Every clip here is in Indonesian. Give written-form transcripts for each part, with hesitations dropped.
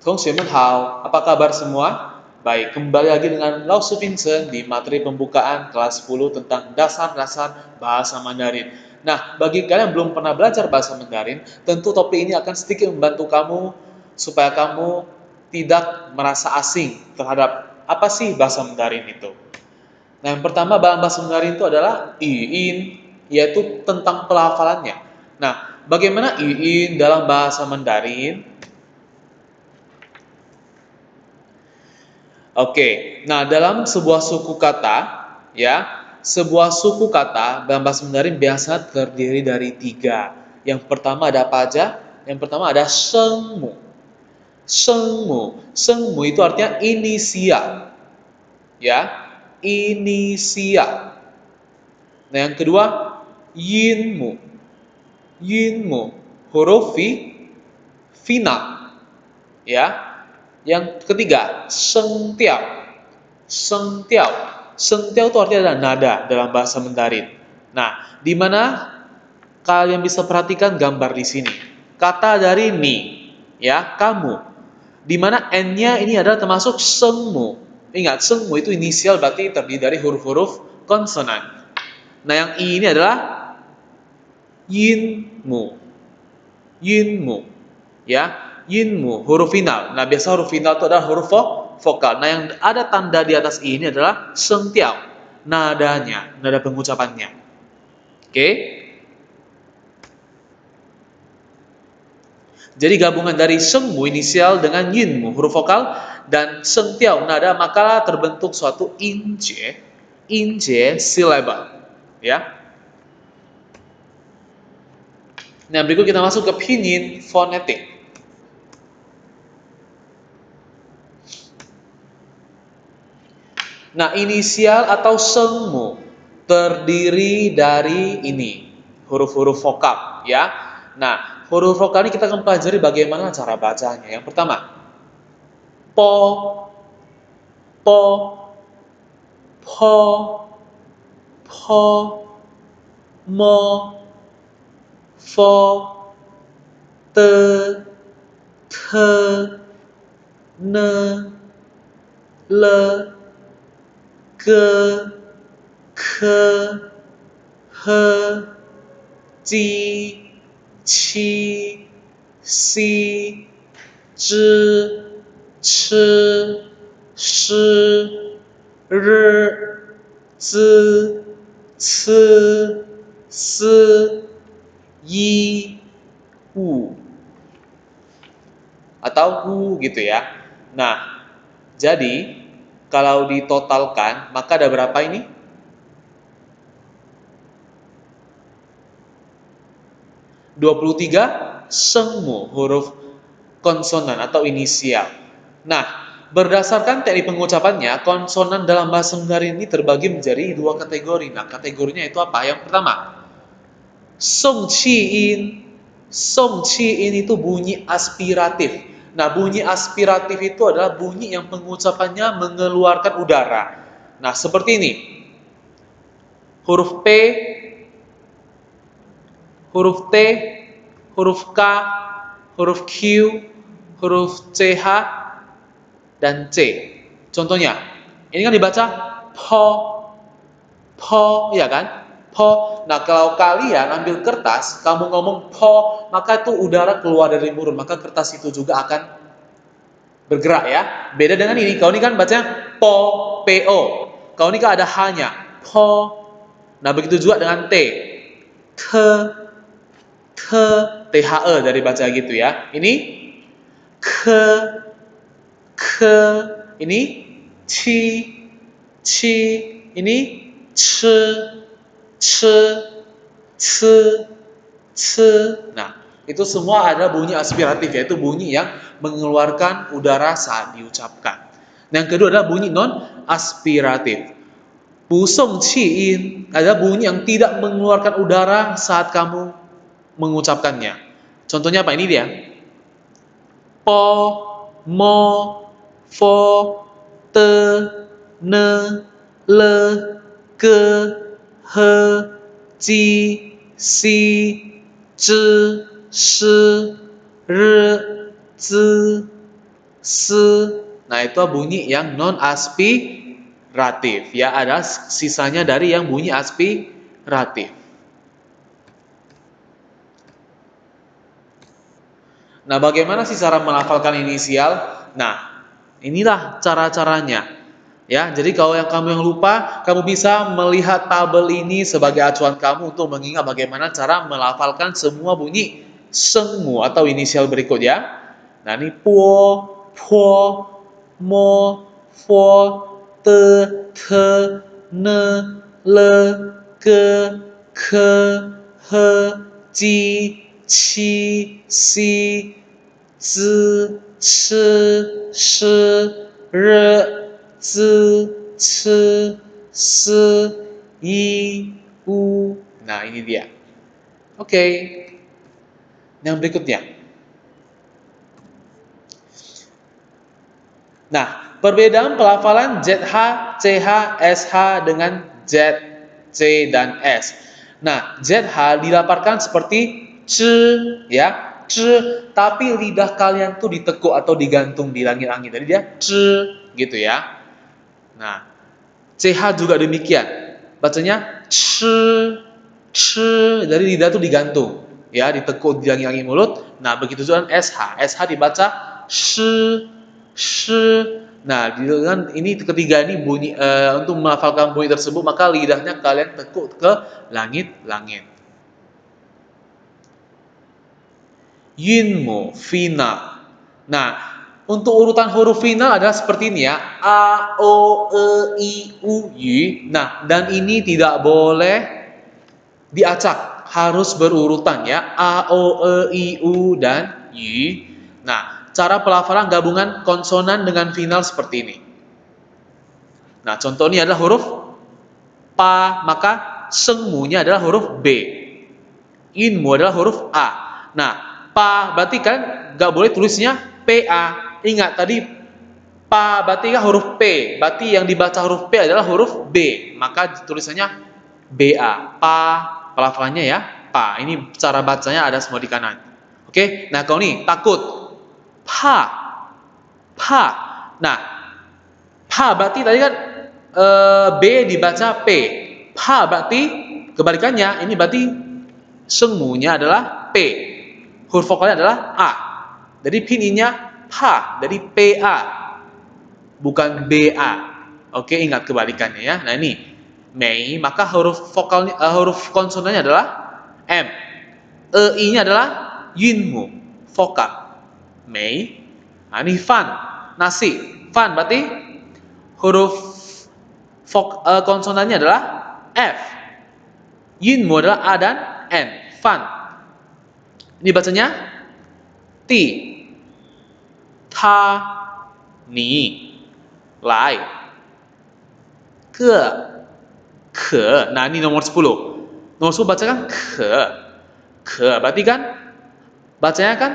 Teman-teman hao, apa kabar semua? Baik, kembali lagi dengan Lau Su Vincent di materi pembukaan kelas 10 tentang dasar-dasar bahasa Mandarin. Nah, bagi kalian yang belum pernah belajar bahasa Mandarin, tentu topik ini akan sedikit membantu kamu supaya kamu tidak merasa asing terhadap apa sih bahasa Mandarin itu. Nah, yang pertama bahasa Mandarin itu adalah Yiyin, yaitu tentang pelafalannya. Nah, bagaimana Yiyin dalam bahasa Mandarin? Oke, nah dalam sebuah suku kata, ya, sebuah suku kata dalam bahasa Mandarin biasa terdiri dari tiga. Yang pertama ada apa aja? Yang pertama ada shengmu. Shengmu, shengmu itu artinya inisial, ya, inisial. Nah yang kedua yinmu, yinmu, huruf final, ya. Yang ketiga sengtiao. Sengtiao. Sengtiao itu artinya adalah nada dalam bahasa Mandarin. Nah, di mana kalian bisa perhatikan gambar di sini. Kata dari ni, ya, kamu. Di mana n-nya ini adalah termasuk sengmu. Ingat, sengmu itu inisial berarti terdiri dari huruf-huruf konsonan. Nah, yang i ini adalah yinmu. Yinmu. Ya, yinmu, huruf final. Nah, biasa huruf final itu adalah huruf vokal. Nah, yang ada tanda di atas i ini adalah sengtiao, nadanya, nada pengucapannya. Oke? Jadi gabungan dari sengmu inisial dengan yinmu huruf vokal dan sengtiao nada maka terbentuk suatu injie, injie silabal. Ya. Nah, berikut kita masuk ke pinyin fonetik. Nah, inisial atau sengmu terdiri dari ini, huruf-huruf vokal, ya. Nah, huruf vokal ini kita akan pelajari bagaimana cara bacanya. Yang pertama, po, po, po, po, mo, fo, te, te, ne, le, ke, ke, he, ji, qi, si, zhi, chi, shi, ri, zi, ci, si, yi, wu. Atau hu gitu ya. Nah, jadi kalau ditotalkan maka ada berapa ini? 23 sengmu, huruf konsonan atau inisial. Nah, berdasarkan teknik pengucapannya, konsonan dalam bahasa Mandarin ini terbagi menjadi dua kategori. Nah, kategorinya itu apa? Yang pertama, song chi in. Song chi in itu bunyi aspiratif. Nah, bunyi aspiratif itu adalah bunyi yang pengucapannya mengeluarkan udara. Nah, seperti ini. Huruf P, huruf T, huruf K, huruf Q, huruf CH, dan C. Contohnya, ini kan dibaca po, po, ya kan? Po. Nah, kalau kalian ambil kertas, kamu ngomong po, maka itu udara keluar dari mulut, maka kertas itu juga akan bergerak ya. Beda dengan ini, kau ini kan bacanya po, po. Kau ini kan ada hanya po. Nah, begitu juga dengan T. Te, te, THE dari baca gitu ya. Ini ke, ke, ini ci, ci, ini ce, ce, ce, ce. Nah, itu semua ada bunyi aspiratif, yaitu bunyi yang mengeluarkan udara saat diucapkan. Nah, yang kedua adalah bunyi non aspiratif. Busong ciin adalah bunyi yang tidak mengeluarkan udara saat kamu mengucapkannya. Contohnya apa? Ini dia. Po, mo, fo, te, ne, le, ke, he, ji, si, zhi, shi, ri, zi, Nah, itu bunyi yang non aspiratif ya, ada sisanya dari yang bunyi aspiratif. Nah, bagaimana sih cara melafalkan inisial? Nah, inilah cara-caranya. Ya, jadi kalau kamu yang lupa, kamu bisa melihat tabel ini sebagai acuan kamu untuk mengingat bagaimana cara melafalkan semua bunyi sengmu atau inisial berikut ya. Nah, ini po, po, mo, fo, te, ne, le, ke, he, ji, qi, si, zi, chi, shi, re, zi, ci, si, yi, u. Nah, ini dia. Oke. Yang berikutnya. Nah, perbedaan pelafalan ZH, CH, SH dengan Z, C, dan S. Nah, ZH dilafalkan seperti C, ya, C, tapi lidah kalian tuh ditekuk atau digantung di langit-langit. Jadi dia C, gitu ya. Nah, CH juga demikian. Bacanya C, C, dari lidah tuh digantung, ya, ditekuk di langit-langit mulut. Nah, begitu juga SH. SH dibaca sh, sh. Nah, dengan ini ketiga ini bunyi untuk melafalkan bunyi tersebut maka lidahnya kalian tekuk ke langit-langit. Yinmu final. Nah, untuk urutan huruf final adalah seperti ini ya. A, O, E, I, U, Y. Nah, dan ini tidak boleh diacak, harus berurutan ya. A, O, E, I, U, dan Y. Nah, cara pelafalan gabungan konsonan dengan final seperti ini. Nah, contoh ini adalah huruf pa, maka sengmunya adalah huruf B. Inmu adalah huruf A. Nah, pa berarti kan nggak boleh tulisnya PA. Ingat tadi pa berarti kan huruf P. Berarti yang dibaca huruf P adalah huruf B. Maka tulisannya BA. Pa, pelafalannya ya. Pa. Ini cara bacanya ada semua di kanan. Oke, nah kau nih takut. Pa. Pa. Nah, pa berarti tadi kan B dibaca P. Pa berarti kebalikannya. Ini berarti sengmunya adalah P. Huruf vokalnya adalah A. Jadi pinyinya pa dari PA. Bukan BA. Oke, ingat kebalikannya ya. Nah, ini Mei, maka huruf vokalnya huruf konsonannya adalah M. E-I-nya adalah Yinmu, vokal. Mei. Nah, ini Fan, nasi. Fan berarti huruf konsonannya adalah F. Yinmu adalah A dan N. Fan. Ini bacanya Ti. Ta. Ni. Lai. Ke. Ke. Nah, ini nomor 10. Nomor 10 bacakan ke. Ke. Berarti kan bacanya kan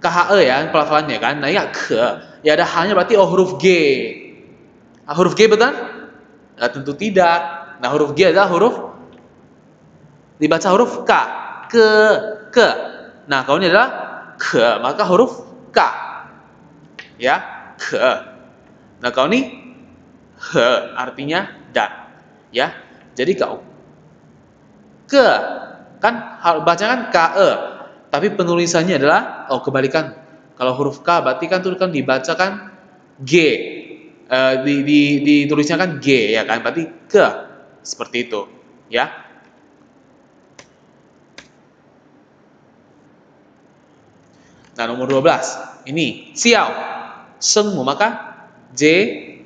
KHE ya, pelafalannya kan. Nah, ya ke. Ya ada hanya berarti oh huruf G. Nah, huruf G betul? Nah, tentu tidak. Nah, huruf G adalah huruf dibaca huruf K. Ke. Nah, kalau ini adalah ke, maka huruf K. Ya, ke. Nah, kalau ini he, artinya dan. Ya. Jadi kau ke kan bacanya kan KE, tapi penulisannya adalah oh kebalikan. Kalau huruf K berarti kan itu kan dibaca kan G. Ditulisnya kan G ya kan, berarti ke seperti itu ya. Nah, nomor 12 ini xiao sengmu, maka J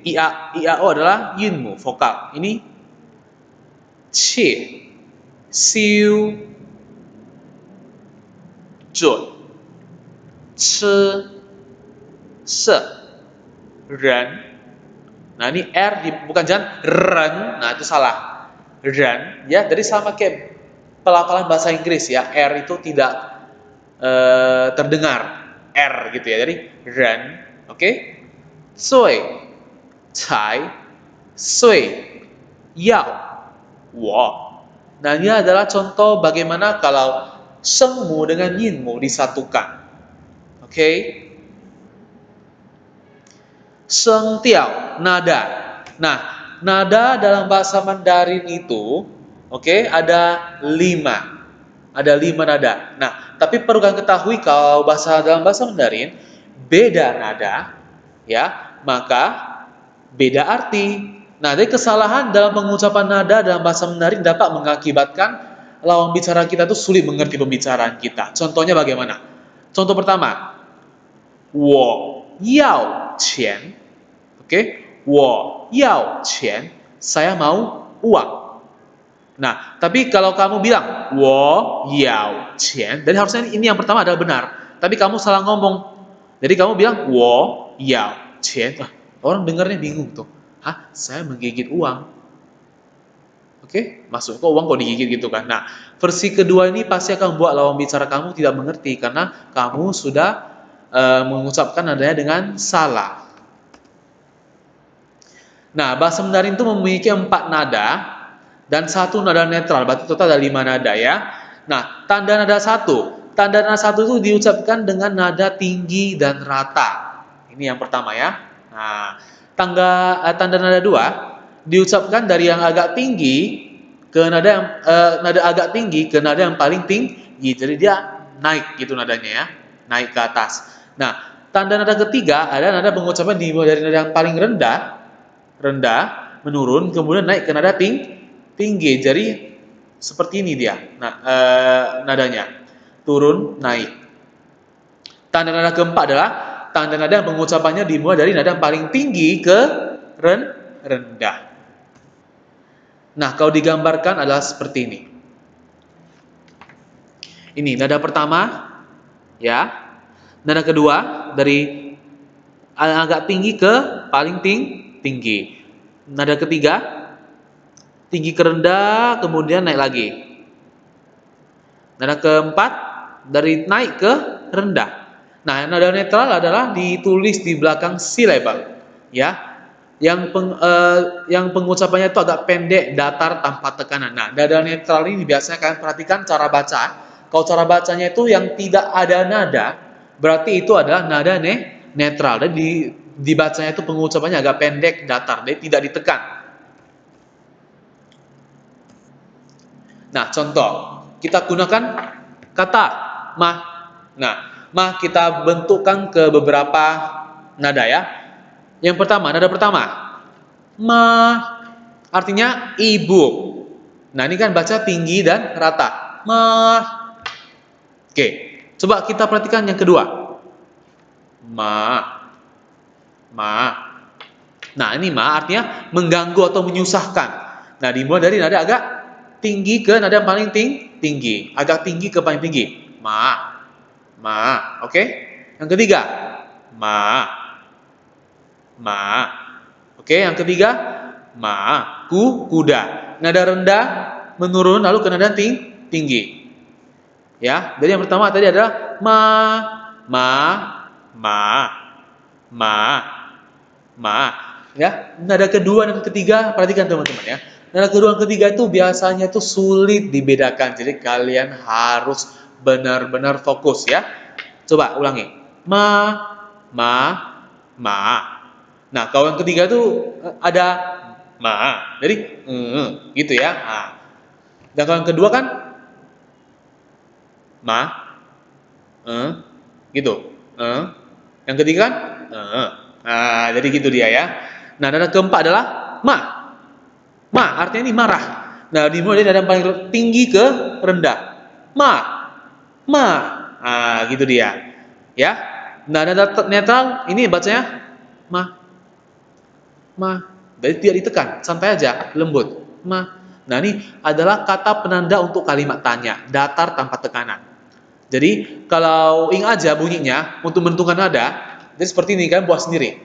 I A O adalah yinmu, vokal. Ini qi siu jun ci se ren. Nah, ini R bukan jangan ren. Nah, itu salah. Ren ya, jadi sama kayak pelafalan bahasa Inggris ya. R itu tidak terdengar R gitu ya. Jadi ren, oke? Sui, cai, sui, yao, wo. Nah, ini adalah contoh bagaimana kalau sengmu dengan yinmu disatukan. Oke? Sheng tiao, nada. Nah, nada dalam bahasa Mandarin itu, oke, ada 5. Ada 5 nada. Nah, tapi perlu kalian ketahui kalau dalam bahasa Mandarin beda nada, ya, maka beda arti. Nah, jadi kesalahan dalam pengucapan nada dalam bahasa Mandarin dapat mengakibatkan lawan bicara kita itu sulit mengerti pembicaraan kita. Contohnya bagaimana? Contoh pertama, 我要钱. Oke, 我要钱. Saya mau uang. Nah, tapi kalau kamu bilang 我要钱, dan harusnya ini yang pertama adalah benar. Tapi kamu salah ngomong. Jadi kamu bilang 我要钱. Orang dengarnya bingung tuh. Hah? Saya menggigit uang. Oke, masuk kok uang kok digigit gitu kan. Nah, versi kedua ini pasti akan membuat lawan bicara kamu tidak mengerti karena kamu sudah mengucapkan nadanya dengan salah. Nah, bahasa Mandarin itu memiliki 4 nada dan 1 nada netral, berarti total ada 5 nada ya. Nah, tanda nada 1. Tanda nada 1 itu diucapkan dengan nada tinggi dan rata. Ini yang pertama ya. Nah, tanda nada 2 diucapkan dari yang agak tinggi ke nada agak tinggi ke nada yang paling tinggi. Jadi dia naik gitu nadanya ya, naik ke atas. Nah, tanda nada ketiga ada nada pengucapan dimulai dari nada yang paling rendah menurun kemudian naik ke nada tinggi. Jadi seperti ini dia. Nah, nadanya turun naik. Tanda nada keempat adalah tanda nada yang pengucapannya dimulai dari nada yang paling tinggi ke rendah. Nah, kalau digambarkan adalah seperti ini. Ini nada pertama, ya. Nada kedua dari agak tinggi ke paling tinggi. Nada ketiga tinggi ke rendah, kemudian naik lagi. Nada keempat dari naik ke rendah. Nah, nada netral adalah ditulis di belakang silabel, ya. Yang pengucapannya itu agak pendek, datar, tanpa tekanan. Nah, nada netral ini biasanya kalian perhatikan cara baca. Kalau cara bacanya itu yang tidak ada nada, berarti itu adalah nada netral. Dan dibacanya itu pengucapannya agak pendek, datar, jadi tidak ditekan. Nah, contoh, kita gunakan kata mah. Nah, mah kita bentukkan ke beberapa nada ya. Yang pertama, nada pertama, mah artinya ibu. Nah, ini kan baca tinggi dan rata. Mah. Oke, coba kita perhatikan yang kedua. Ma. Ma. Nah, ini ma artinya mengganggu atau menyusahkan. Nah, dimulai dari nada agak tinggi ke nada yang paling tinggi. Agak tinggi ke paling tinggi. Ma. Ma. Oke? Yang ketiga. Ma. Ma. Oke, yang ketiga. Ma. Kuda. Nada rendah menurun lalu ke nada tinggi. Ya, jadi yang pertama tadi adalah ma. Ya, nada kedua dan ketiga perhatikan teman-teman ya. Nada kedua dan ketiga itu biasanya itu sulit dibedakan. Jadi kalian harus benar-benar fokus ya. Coba ulangi. Ma. Nah, kalau yang ketiga itu ada ma. Jadi gitu ya. Nah. Dan kalau yang kedua kan ma, gitu. Yang ketiga kan nah, jadi gitu dia ya. Nah, nada keempat adalah ma. Ma artinya ini marah. Nah, dimulai dari nada yang paling tinggi ke rendah. Ma. Nah, gitu dia. Ya. Nah, nada netral ini bacanya ma. Jadi tidak ditekan, santai aja, lembut. Ma. Nah, ini adalah kata penanda untuk kalimat tanya, datar tanpa tekanan. Jadi, kalau ing aja bunyinya untuk menentukan nada, jadi seperti ini kan buat sendiri.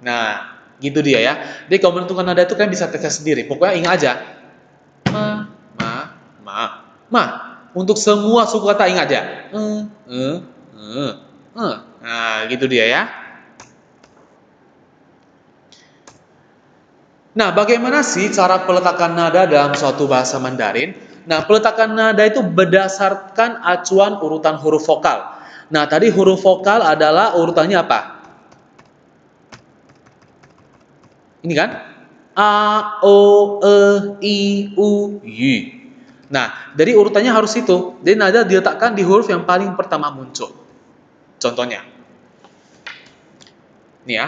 Nah, gitu dia ya. Jadi kalau menentukan nada itu kan bisa tes sendiri. Pokoknya ingat aja. Ma. Untuk semua suku kata ingat aja. Nah, gitu dia ya. Nah, bagaimana sih cara peletakan nada dalam suatu bahasa Mandarin? Nah, peletakan nada itu berdasarkan acuan urutan huruf vokal. Nah, tadi huruf vokal adalah urutannya apa? Ini kan? A, O, E, I, U, Y. Nah, jadi urutannya harus itu. Jadi nada diletakkan di huruf yang paling pertama muncul. Contohnya. Ini ya.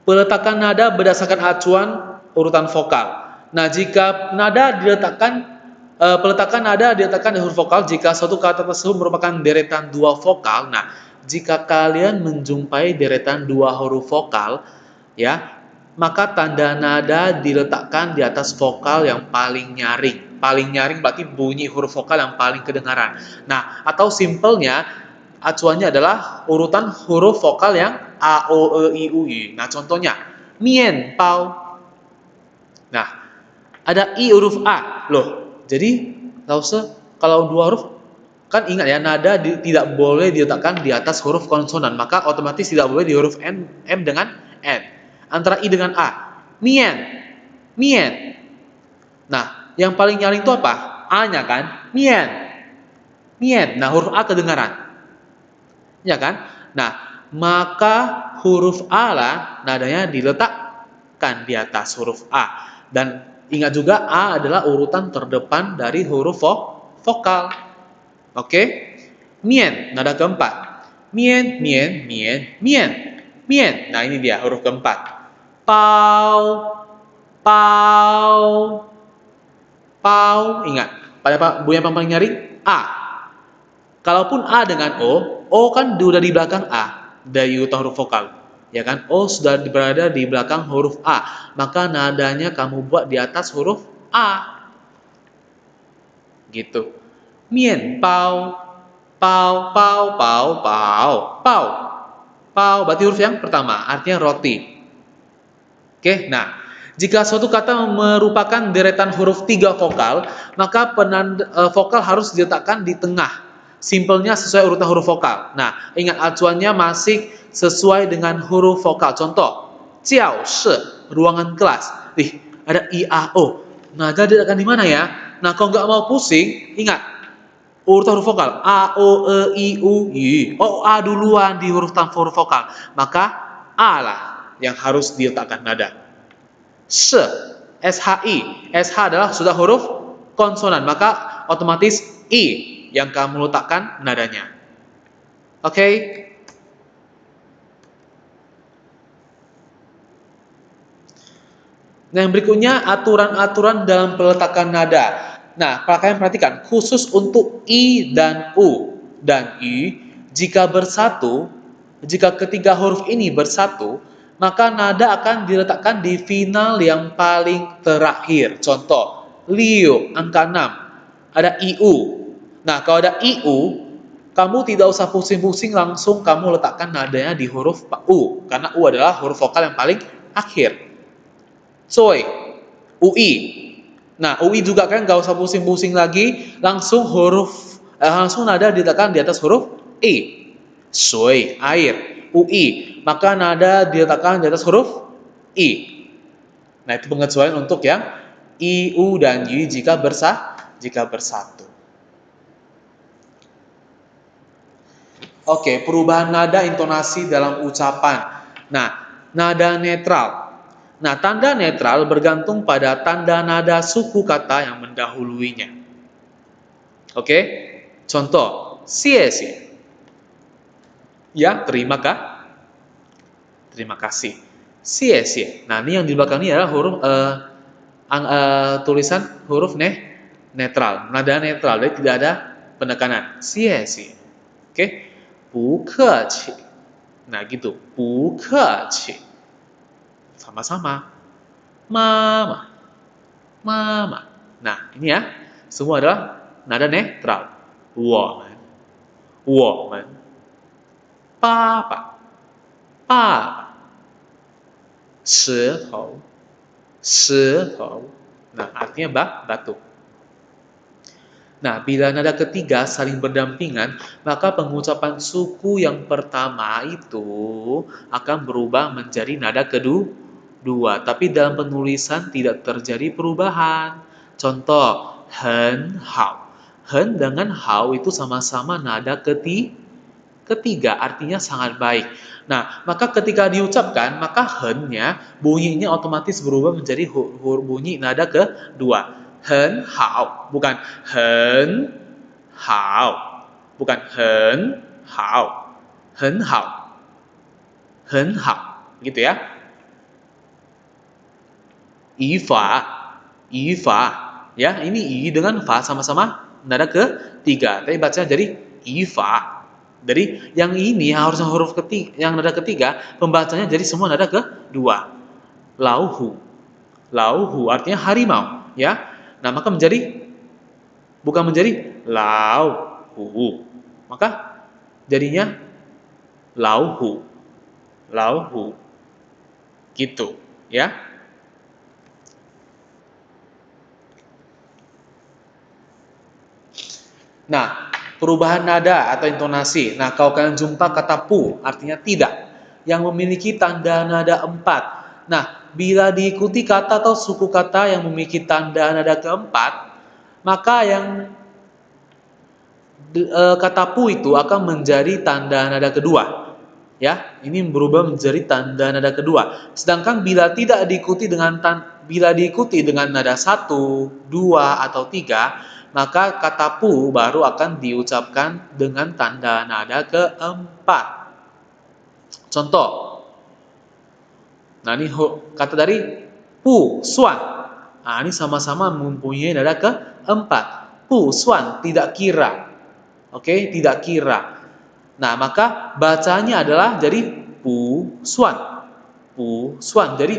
Peletakan nada berdasarkan acuan urutan vokal. Nah, jika nada diletakkan peletakan nada diletakkan di huruf vokal jika suatu kata tersebut merupakan deretan dua vokal. Nah, jika kalian menjumpai deretan dua huruf vokal, ya, maka tanda nada diletakkan di atas vokal yang paling nyaring. Paling nyaring berarti bunyi huruf vokal yang paling kedengaran. Nah, atau simpelnya acuannya adalah urutan huruf vokal yang A, O, E, I, U, Y. Nah, contohnya, mien, pao. Nah, ada I huruf A. Loh, jadi nggak usah, kalau dua huruf, kan ingat ya, nada tidak boleh diletakkan di atas huruf konsonan. Maka otomatis tidak boleh di huruf M dengan N. Antara I dengan A. Mien, mien. Nah, yang paling nyaring itu apa? A-nya kan? Mien, mien. Nah, huruf A kedengaran. Ya kan? Nah, maka huruf A lah nadanya diletakkan di atas huruf A. Dan ingat juga A adalah urutan terdepan dari huruf vokal. Oke? Mien, nada keempat. Mien, mien, mien, mien. Mien. Nah, ini dia huruf keempat. Pau, pau, pau. Ingat, pada bunyi yang paling nyaring A. Kalaupun A dengan O kan sudah di belakang A dari urutan huruf vokal, ya kan? O sudah berada di belakang huruf A, maka nadanya kamu buat di atas huruf A, gitu. Mien pao, pao, pao, pao, pao, pao, pao. Berarti huruf yang pertama, artinya roti. Oke, nah. Jika suatu kata merupakan deretan huruf tiga vokal, maka penanda vokal harus diletakkan di tengah. Simpelnya sesuai urutan huruf vokal. Nah, ingat acuannya masih sesuai dengan huruf vokal. Contoh, jiao shi, ruangan kelas. Ada I, A, O. Nah, jadi diletakkan di mana ya? Nah, kalau nggak mau pusing, ingat urutan huruf vokal. A, O, E, I, U, Y. Oh, A duluan di huruf vokal. Maka A lah yang harus diletakkan nada. She, SHI. SH adalah sudah huruf konsonan, maka otomatis I yang kamu letakkan nadanya. Oke? Nah, yang berikutnya aturan-aturan dalam peletakan nada. Nah, kalian perhatikan, khusus untuk I dan U dan Y, jika bersatu, jika ketiga huruf ini bersatu, maka nada akan diletakkan di final yang paling terakhir. Contoh, Liu, angka 6. Ada IU. Nah, kalau ada IU, kamu tidak usah pusing-pusing, langsung kamu letakkan nadanya di huruf U. Karena U adalah huruf vokal yang paling akhir. Soy, UI. Nah, UI juga kan gak usah pusing-pusing lagi, langsung langsung nada diletakkan di atas huruf I. Soy, air. UI, maka nada diletakkan di atas huruf I. Nah, itu pengecualian untuk yang I, U, dan Y jika bersatu. Oke, perubahan nada intonasi dalam ucapan. Nah, nada netral. Nah, tanda netral bergantung pada tanda nada suku kata yang mendahuluinya. Oke? Contoh, xie. Ya, terima kasih. Xie. Nah, ini yang di belakang ini adalah huruf tulisan huruf netral. Nada netral, jadi tidak ada penekanan. Xie. Oke? Bukeqi. Nah, gitu. Bukeqi. Sama-sama. Mama. Mama. Nah, ini ya. Semua adalah nada netral. Woman. Woman. Papa. Papa. Shitou. Shitou. Nah, artinya batu. Nah, bila nada ketiga saling berdampingan, maka pengucapan suku yang pertama itu akan berubah menjadi nada kedua. Tapi dalam penulisan tidak terjadi perubahan. Contoh, hen hao. Hen dengan hao itu sama-sama nada ketiga, artinya sangat baik. Nah, maka ketika diucapkan, maka hen-nya bunyinya otomatis berubah menjadi bunyi nada kedua. Hen hao, bukan hen hao, bukan hen hao, hen hao, hen hao, gitu ya. Ifa, ifa, ya ini i dengan fa sama-sama nada ketiga. Tapi bacanya jadi ifa. Jadi yang ini harusnya huruf ketiga, yang nada ketiga, pembacanya jadi semua nada kedua. Lauhu, lauhu artinya harimau, ya. Nah maka menjadi bukan menjadi lauhu, maka jadinya lauhu, lauhu, gitu, ya. Nah, perubahan nada atau intonasi. Nah, kalau kalian jumpa kata pu, artinya tidak, yang memiliki tanda nada 4. Nah, bila diikuti kata atau suku kata yang memiliki tanda nada keempat, maka yang kata pu itu akan menjadi tanda nada kedua. Ya, ini berubah menjadi tanda nada kedua. Sedangkan bila diikuti dengan nada 1, 2 atau 3, maka kata pu baru akan diucapkan dengan tanda nada keempat. Contoh, nah ini kata dari pu suan. Nah, ini sama-sama mempunyai nada keempat. Pu suan, tidak kira. Oke, tidak kira. Nah, maka bacanya adalah jadi pu suan. Pu suan. Jadi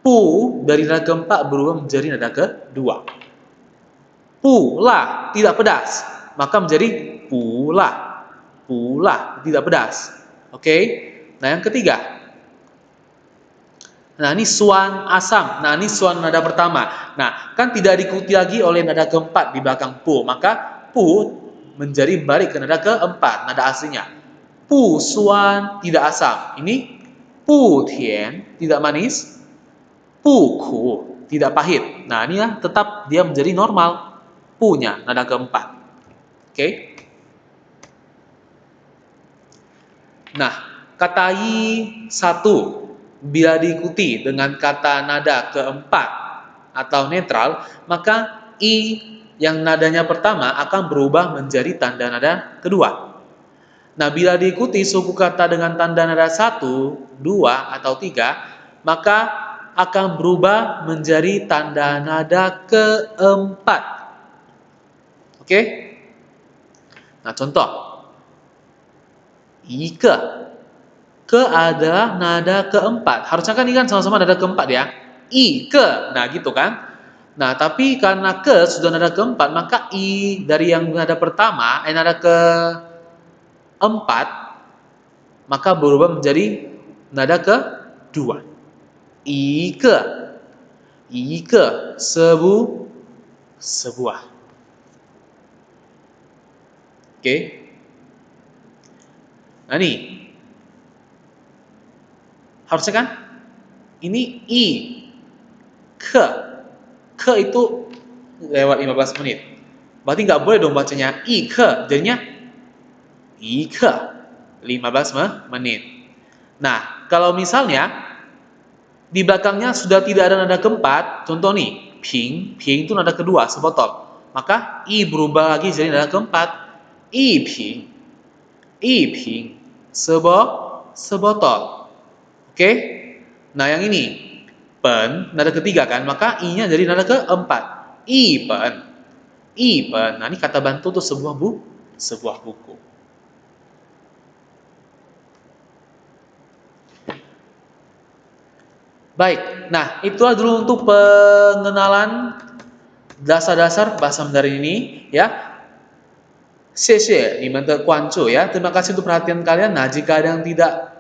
pu dari nada keempat berubah menjadi nada kedua. Pula, tidak pedas. Maka menjadi pula. Pula, tidak pedas. Oke. Nah, yang ketiga. Nah, ini suan asam. Nah, ini suan nada pertama. Nah, kan tidak diikuti lagi oleh nada keempat di belakang pu. Maka pu menjadi balik ke nada keempat, nada aslinya. Pu suan, tidak asam. Ini pu tian, tidak manis. Pu ku, tidak pahit. Nah, ini ya tetap dia menjadi normal. Punya nada keempat. Oke. Nah, kata yi satu bila diikuti dengan kata nada keempat atau netral, maka i yang nadanya pertama akan berubah menjadi tanda nada kedua. Nah, bila diikuti suku kata dengan tanda nada 1, 2, atau 3, maka akan berubah menjadi tanda nada keempat. Oke? Nah, contoh. Ike. Ke adalah nada keempat. Harusnya kan ini kan sama-sama nada keempat ya. Ike. Nah, gitu kan? Nah, tapi karena ke sudah nada keempat, maka i dari yang nada pertama, nada keempat, maka berubah menjadi nada kedua. Ike. Ike. Sebuah. Oke. Nah, ini. Harusnya kan? Ini i. Ke. Ke itu lewat 15 menit. Berarti nggak boleh dong bacanya i ke. Jadinya i ke. 15 menit. Nah, kalau misalnya di belakangnya sudah tidak ada nada keempat, contoh nih, ping, ping itu nada kedua, sebotol. Maka i berubah lagi jadi nada keempat, i ping, sebotol. Oke? Nah, yang ini, pen, nada ketiga kan, maka i-nya jadi nada keempat, i pen, i pen. Nah, ini kata bantu untuk sebuah buku. Baik, nah itulah dulu untuk pengenalan dasar-dasar bahasa Mandarin ini ya. 谢谢你们的关注 ya. Terima kasih untuk perhatian kalian. Nah, jika ada yang tidak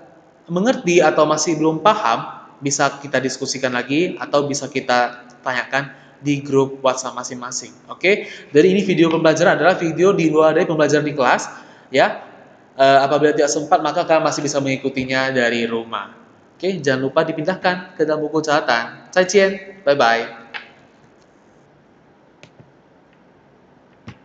mengerti atau masih belum paham, bisa kita diskusikan lagi atau bisa kita tanyakan di grup WhatsApp masing-masing. Oke, jadi ini video pembelajaran adalah video di luar dari pembelajaran di kelas, ya. Apabila tidak sempat, maka kalian masih bisa mengikutinya dari rumah. Oke, jangan lupa dipindahkan ke dalam buku catatan. 再见，拜拜。